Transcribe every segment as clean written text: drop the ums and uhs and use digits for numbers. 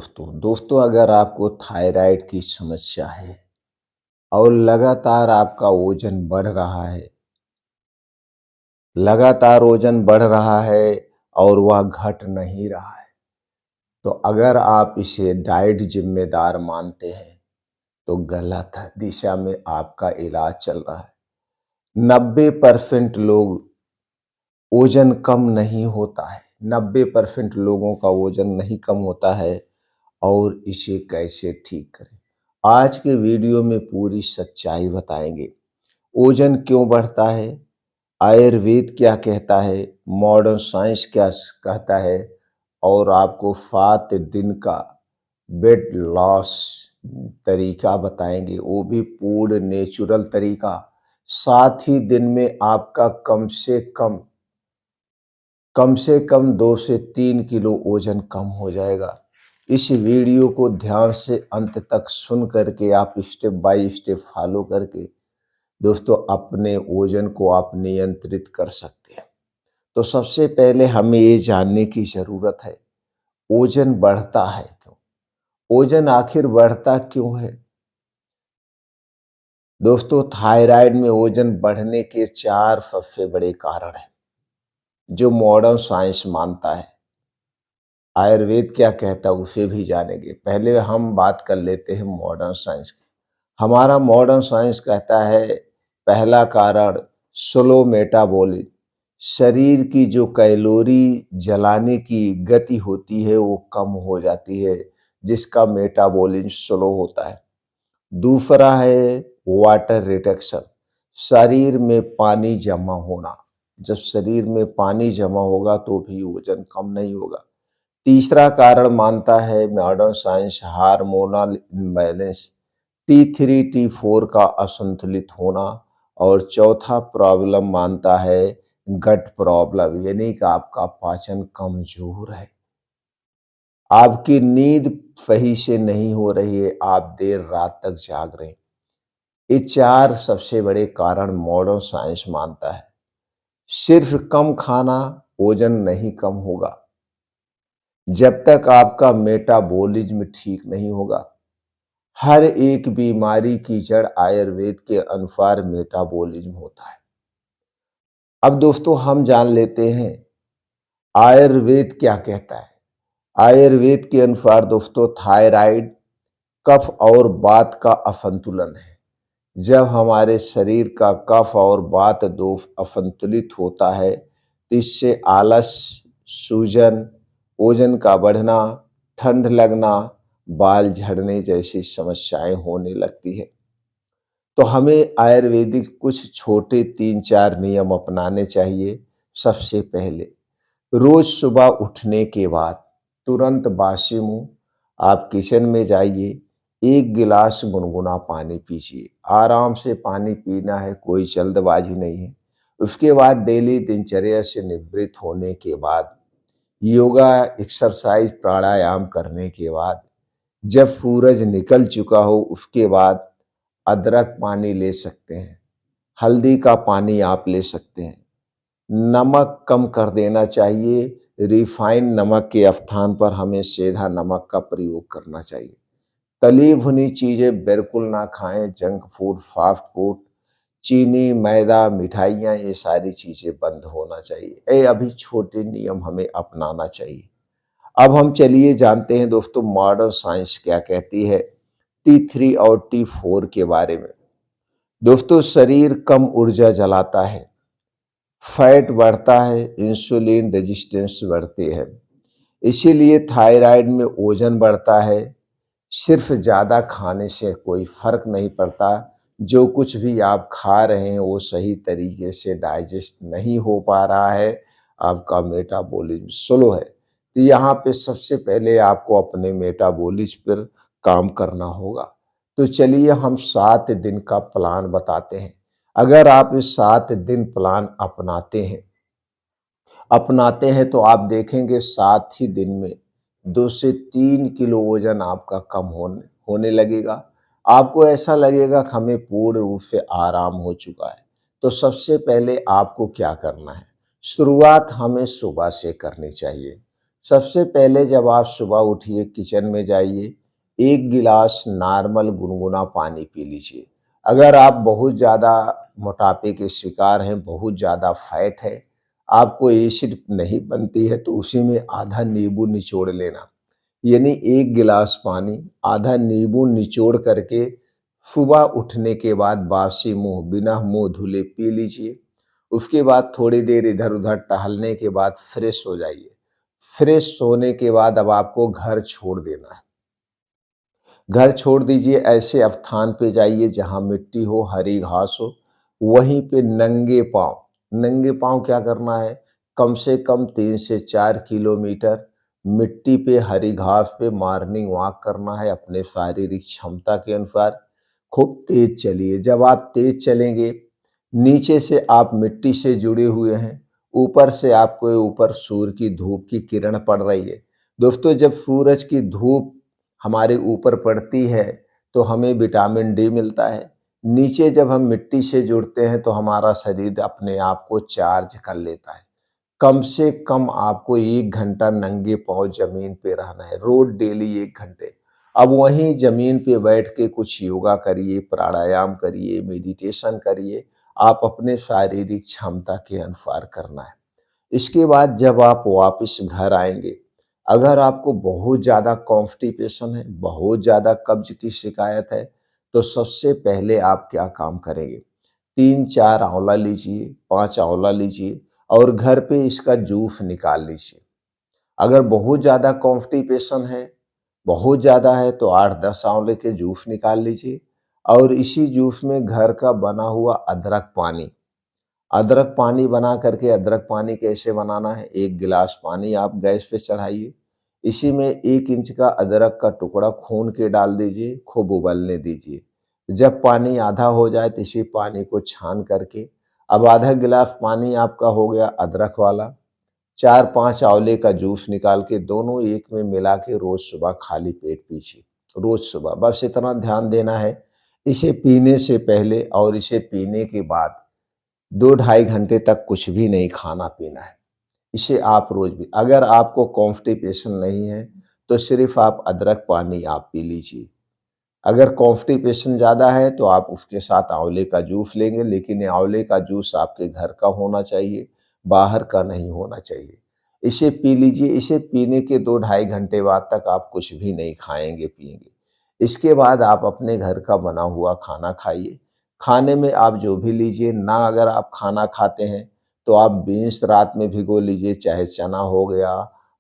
दोस्तों अगर आपको थायराइड की समस्या है और लगातार आपका वजन बढ़ रहा है, लगातार वजन बढ़ रहा है और वह घट नहीं रहा है, तो अगर आप इसे डाइट जिम्मेदार मानते हैं तो गलत है दिशा में आपका इलाज चल रहा है। 90% लोग वजन कम नहीं होता है, 90% लोगों का वजन नहीं कम होता है और इसे कैसे ठीक करें। आज के वीडियो में पूरी सच्चाई बताएंगे। वजन क्यों बढ़ता है, आयुर्वेद क्या कहता है, मॉडर्न साइंस क्या कहता है और आपको 7 दिन का वेट लॉस तरीका बताएंगे, वो भी पूर्ण नेचुरल तरीका। साथ ही दिन में आपका कम से कम 2 से 3 किलो वजन कम हो जाएगा। इस वीडियो को ध्यान से अंत तक सुन करके आप स्टेप बाय स्टेप फॉलो करके दोस्तों अपने वजन को आप नियंत्रित कर सकते हैं। तो सबसे पहले हमें ये जानने की जरूरत है, वजन बढ़ता है क्यों, वजन आखिर बढ़ता क्यों है। दोस्तों थायराइड में वजन बढ़ने के 4 सबसे बड़े कारण हैं जो मॉडर्न साइंस मानता है। आयुर्वेद क्या कहता है उसे भी जानेंगे। पहले हम बात कर लेते हैं मॉडर्न साइंस की। हमारा मॉडर्न साइंस कहता है पहला कारण स्लो मेटाबॉलिज्म, शरीर की जो कैलोरी जलाने की गति होती है वो कम हो जाती है, जिसका मेटाबॉलिज्म स्लो होता है। दूसरा है वाटर रिटेक्शन, शरीर में पानी जमा होना, जब शरीर में पानी जमा होगा तो भी वजन कम नहीं होगा। तीसरा कारण मानता है modern science hormonal imbalance, T3 T4 का असंतुलित होना। और चौथा प्रॉब्लम मानता है गट प्रॉब्लम, यानी कि आपका पाचन कमजोर है, आपकी नींद सही से नहीं हो रही है, आप देर रात तक जाग रहे हैं। ये 4 सबसे बड़े कारण मॉडर्न साइंस मानता है। सिर्फ कम खाना वजन नहीं कम होगा, जब तक आपका मेटाबॉलिज्म ठीक नहीं होगा। हर एक बीमारी की जड़ आयुर्वेद के अनुसार मेटाबॉलिज्म होता है। अब दोस्तों हम जान लेते हैं आयुर्वेद क्या कहता है। आयुर्वेद के अनुसार दोस्तों थायराइड कफ और वात का असंतुलन है। जब हमारे शरीर का कफ और वात दोष असंतुलित होता है तो इससे आलस, सूजन, वजन का बढ़ना, ठंड लगना, बाल झड़ने जैसी समस्याएं होने लगती है। तो हमें आयुर्वेदिक कुछ छोटे 3-4 नियम अपनाने चाहिए। सबसे पहले रोज सुबह उठने के बाद तुरंत बासी मुंह आप किचन में जाइए, 1 गिलास गुनगुना पानी पीजिए। आराम से पानी पीना है, कोई जल्दबाजी नहीं है। उसके बाद डेली दिनचर्या से निवृत्त होने के बाद योगा, एक्सरसाइज, प्राणायाम करने के बाद जब सूरज निकल चुका हो उसके बाद अदरक पानी ले सकते हैं, हल्दी का पानी आप ले सकते हैं। नमक कम कर देना चाहिए, रिफाइंड नमक के स्थान पर हमें सीधा नमक का प्रयोग करना चाहिए। तली भुनी चीजें बिल्कुल ना खाएं, जंक फूड, फास्ट फूड, चीनी, मैदा, मिठाइयाँ, ये सारी चीजें बंद होना चाहिए। ये अभी छोटे नियम हमें अपनाना चाहिए। अब हम चलिए जानते हैं दोस्तों मॉडर्न साइंस क्या कहती है T3 और T4 के बारे में। दोस्तों शरीर कम ऊर्जा जलाता है, फैट बढ़ता है, इंसुलिन रेजिस्टेंस बढ़ती है, इसीलिए थायराइड में वजन बढ़ता है। सिर्फ ज़्यादा खाने से कोई फर्क नहीं पड़ता, जो कुछ भी आप खा रहे हैं वो सही तरीके से डाइजेस्ट नहीं हो पा रहा है, आपका मेटाबॉलिज्म स्लो है। तो यहाँ पे सबसे पहले आपको अपने मेटाबॉलिज्म पर काम करना होगा। तो चलिए हम 7 दिन का प्लान बताते हैं। अगर आप इस 7 दिन प्लान अपनाते हैं तो आप देखेंगे 7 ही दिन में 2 से 3 किलो वजन आपका कम होने लगेगा। आपको ऐसा लगेगा कि हमें पूर्ण रूप से आराम हो चुका है। तो सबसे पहले आपको क्या करना है, शुरुआत हमें सुबह से करनी चाहिए। सबसे पहले जब आप सुबह उठिए, किचन में जाइए, 1 गिलास नॉर्मल गुनगुना पानी पी लीजिए। अगर आप बहुत ज़्यादा मोटापे के शिकार हैं, बहुत ज़्यादा फैट है, आपको एसिड नहीं बनती है, तो उसी में आधा नींबू निचोड़ लेना। यानी 1 गिलास पानी, आधा नींबू निचोड़ करके सुबह उठने के बाद बासी मुँह, बिना मुँह धुले पी लीजिए। उसके बाद थोड़ी देर इधर-उधर टहलने के बाद फ्रेश हो जाइए। फ्रेश होने के बाद अब आपको घर छोड़ देना है। घर छोड़ दीजिए, ऐसे स्थान पे जाइए जहाँ मिट्टी हो, हरी घास हो, वहीं पे नंगे पाँव क्या करना है, कम से कम 3 से 4 किलोमीटर मिट्टी पे, हरी घास पे मॉर्निंग वॉक करना है अपने शारीरिक क्षमता के अनुसार। खूब तेज़ चलिए, जब आप तेज़ चलेंगे, नीचे से आप मिट्टी से जुड़े हुए हैं, ऊपर से आपके ऊपर सूर्य की धूप की किरण पड़ रही है। दोस्तों, जब सूरज की धूप हमारे ऊपर पड़ती है, तो हमें विटामिन डी मिलता है। नीचे जब हम मिट्टी से जुड़ते हैं, तो हमारा शरीर अपने आप को चार्ज कर लेता है। कम से कम आपको 1 घंटा नंगे पाँव ज़मीन पे रहना है, रोज़ डेली 1 घंटे। अब वहीं ज़मीन पे बैठ के कुछ योगा करिए, प्राणायाम करिए, मेडिटेशन करिए, आप अपने शारीरिक क्षमता के अनुसार करना है। इसके बाद जब आप वापस घर आएँगे, अगर आपको बहुत ज़्यादा कॉन्स्टिपेशन है, बहुत ज़्यादा कब्ज़ की शिकायत है, तो सबसे पहले आप क्या काम करेंगे? 3-4 आंवला लीजिए, 5 आंवला लीजिए और घर पे इसका जूस निकाल लीजिए। अगर बहुत ज़्यादा कॉन्स्टिपेशन है, बहुत ज़्यादा है, तो 8-10 आंवले के जूस निकाल लीजिए और इसी जूस में घर का बना हुआ अदरक पानी बना करके, अदरक पानी कैसे बनाना है, 1 गिलास पानी आप गैस पे चढ़ाइए। इसी में 1 इंच का अदरक का टुकड़ा खून के डाल दीजिए, खूब उबलने दीजिए। जब पानी आधा हो जाए तो इसी पानी को छान करके, अब आधा गिलास पानी आपका हो गया अदरक वाला, 4-5 आंवले का जूस निकाल के दोनों एक में मिला के रोज़ सुबह खाली पेट पीजिए, रोज़ सुबह। बस इतना ध्यान देना है, इसे पीने से पहले और इसे पीने के बाद 2 ढाई घंटे तक कुछ भी नहीं खाना-पीना है। इसे आप रोज़ भी, अगर आपको कॉन्स्टिपेशन नहीं है, तो सिर्फ़ आप अदरक पानी आप पी लीजिए। अगर कॉन्स्टिपेशन ज़्यादा है, तो आप उसके साथ आँवले का जूस लेंगे, लेकिन ये आँवले का जूस आपके घर का होना चाहिए, बाहर का नहीं होना चाहिए। इसे पी लीजिए, इसे पीने के 2 ढाई घंटे बाद तक आप कुछ भी नहीं खाएँगे-पिएँगे। इसके बाद आप अपने घर का बना हुआ खाना खाइए। खाने में आप जो भी लीजिए, ना अगर आप खाना खाते हैं, तो आप बीन्स रात में भिगो लीजिए, चाहे चना हो गया,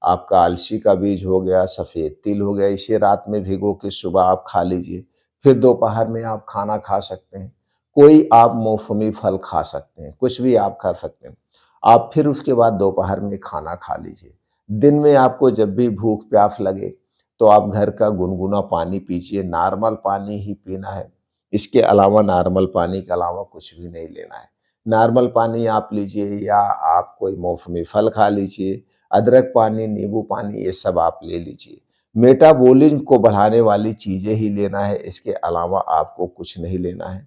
आपका अलसी का बीज हो गया, सफ़ेद तिल हो गया, इसे रात में भिगो के सुबह आप खा लीजिए। फिर दोपहर में आप खाना खा सकते हैं। कोई आप मौसमी फल खा सकते हैं, कुछ भी आप खा सकते हैं। आप फिर उसके बाद दोपहर में खाना खा लीजिए। दिन में आपको जब भी भूख-प्यास लगे, तो आप घर का गुनगुना पानी पीजिए, नॉर्मल पानी ही पीना है। इसके अलावा नॉर्मल पानी के अलावा कुछ भी नहीं लेना है। नॉर्मल पानी आप लीजिए या आप कोई मौसमी फल खा लीजिए, अदरक पानी, नींबू पानी ये सब आप ले लीजिए। मेटाबॉलिज़्म को बढ़ाने वाली चीज़ें ही लेना है, इसके अलावा आपको कुछ नहीं लेना है।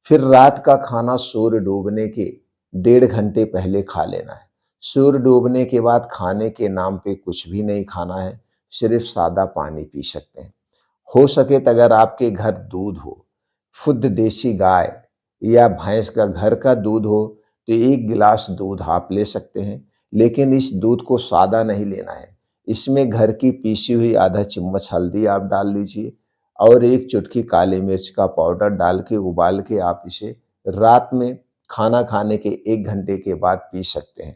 फिर रात का खाना सूर्य डूबने के 1.5 घंटे पहले खा लेना है। सूर्य डूबने के बाद खाने के नाम पे कुछ भी नहीं खाना है, सिर्फ़ सादा पानी पी सकते हैं। हो सके तो अगर आपके घर दूध हो, शुद्ध देसी गाय या भैंस का घर का दूध हो, तो 1 गिलास दूध आप ले सकते हैं। लेकिन इस दूध को सादा नहीं लेना है। इसमें घर की पीसी हुई आधा चम्मच हल्दी आप डाल लीजिए और 1 चुटकी काली मिर्च का पाउडर डाल के उबाल के आप इसे रात में खाना खाने के 1 घंटे के बाद पी सकते हैं।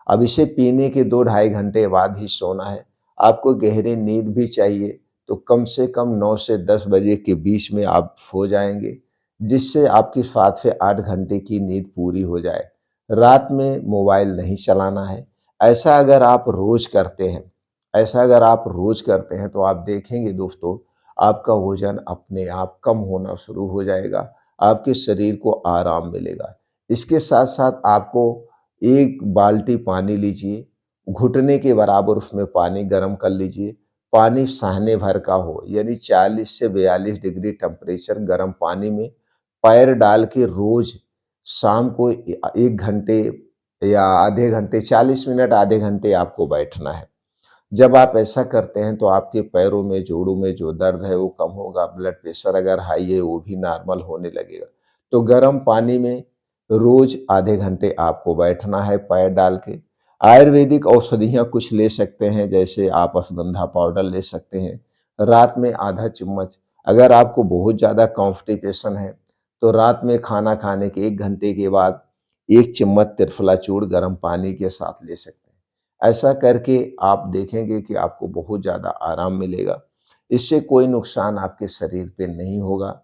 अब इसे पीने के 2 ढाई घंटे बाद ही सोना है। आपको गहरी नींद भी चाहिए, तो कम से कम 9 से 10 बजे के बीच में आप सो जाएँगे, जिससे आपकी 7 से 8 घंटे की नींद पूरी हो जाए। रात में मोबाइल नहीं चलाना है। ऐसा अगर आप रोज़ करते हैं ऐसा अगर आप रोज़ करते हैं, तो आप देखेंगे दोस्तों, आपका वज़न अपने आप कम होना शुरू हो जाएगा, आपके शरीर को आराम मिलेगा। इसके साथ-साथ आपको 1 बाल्टी पानी लीजिए, घुटने के बराबर उसमें पानी गरम कर लीजिए। पानी सहने भर का हो, यानी 40 से 42 डिग्री टेम्परेचर गर्म पानी में पैर डाल के रोज़ शाम को 1 घंटे या आधे घंटे, 40 मिनट आधे घंटे आपको बैठना है। जब आप ऐसा करते हैं तो आपके पैरों में, जोड़ों में जो दर्द है वो कम होगा, ब्लड प्रेशर अगर हाई है वो भी नॉर्मल होने लगेगा। तो गर्म पानी में रोज़ आधे घंटे आपको बैठना है पैर डाल के। आयुर्वेदिक औषधियाँ कुछ ले सकते हैं, जैसे आप अश्वगंधा पाउडर ले सकते हैं। रात में आधा चम्मच, अगर आपको बहुत ज़्यादा कॉन्स्टिपेशन है, तो रात में खाना खाने के 1 घंटे के बाद 1 चम्मच त्रिफला चूर्ण गर्म पानी के साथ ले सकते हैं। ऐसा करके आप देखेंगे कि आपको बहुत ज़्यादा आराम मिलेगा। इससे कोई नुकसान आपके शरीर पे नहीं होगा।